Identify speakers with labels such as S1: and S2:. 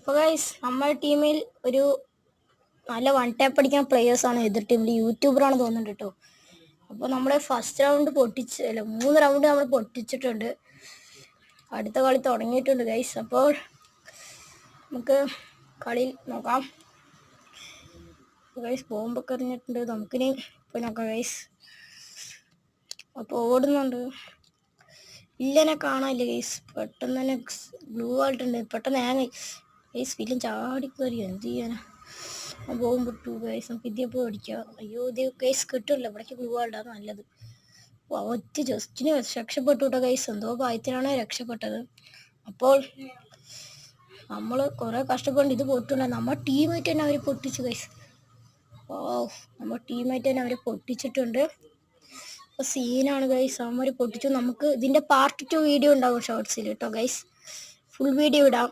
S1: അപ്പോൾ ഗൈസ് നമ്മുടെ ടീമിൽ ഒരു നല്ല വൺ ടാപ്പ് അടിക്കുന്ന പ്ലേയേഴ്സാണ് എതിർ ടീമിൽ. യൂട്യൂബറാണ് തോന്നുന്നുണ്ട് കേട്ടോ. അപ്പോൾ നമ്മുടെ ഫസ്റ്റ് റൗണ്ട് അല്ല 3 റൗണ്ട് നമ്മൾ പൊട്ടിച്ചിട്ടുണ്ട്. അടുത്ത കളി തുടങ്ങിയിട്ടുണ്ട് ഗൈസ്. അപ്പോൾ നമുക്ക് കളി നോക്കാം. ഗൈസ് ബോംബൊക്കെ എറിഞ്ഞിട്ടുണ്ട്. നമുക്കിനി പോയി നോക്കാം ഗൈസ്. അപ്പോൾ ഓടുന്നുണ്ട്. വില്ലനെ കാണാനില്ല ഗൈസ്. പെട്ടെന്ന് തന്നെ ബ്ലൂ ആയിട്ടുണ്ട്. പെട്ടെന്ന് ഗൈസ് വില്ലൻ ചാടിക്കയറി. എന്ത് ചെയ്യാനാ? ബോംബ് ഇട്ടു ഗൈസ്. നമുക്ക് ഇതിയെ പോയി അടിക്കാം. അയ്യോ ഇത് ഗൈസ് കിട്ടില്ല. ഇവിടേക്ക് ബ്ലൂ ആയിട്ടാ നല്ലത്. ഒറ്റ ജസ്റ്റിന് രക്ഷപ്പെട്ടു കേട്ടോ ഗൈസ്. എന്തോ ഭാഗ്യത്തിനാണ് രക്ഷപ്പെട്ടത്. അപ്പോൾ നമ്മൾ കുറെ കഷ്ടപ്പെട്ട് ഇത് പൊട്ടുണ്ട്. നമ്മുടെ ടീമായിട്ട് തന്നെ അവർ പൊട്ടിച്ചു ഗൈസ്. ഓ നമ്മുടെ ടീമായിട്ട് തന്നെ അവരെ പൊട്ടിച്ചിട്ടുണ്ട്. അപ്പോൾ സീനാണ് ഗൈസ്. അവന്മാർ പൊട്ടിച്ചു. നമുക്ക് ഇതിൻ്റെ പാർട്ട് 2 വീഡിയോ ഉണ്ടാവും ഷോർട്സിൽ കേട്ടോ ഗൈസ്. ഫുൾ വീഡിയോ ഇടാം.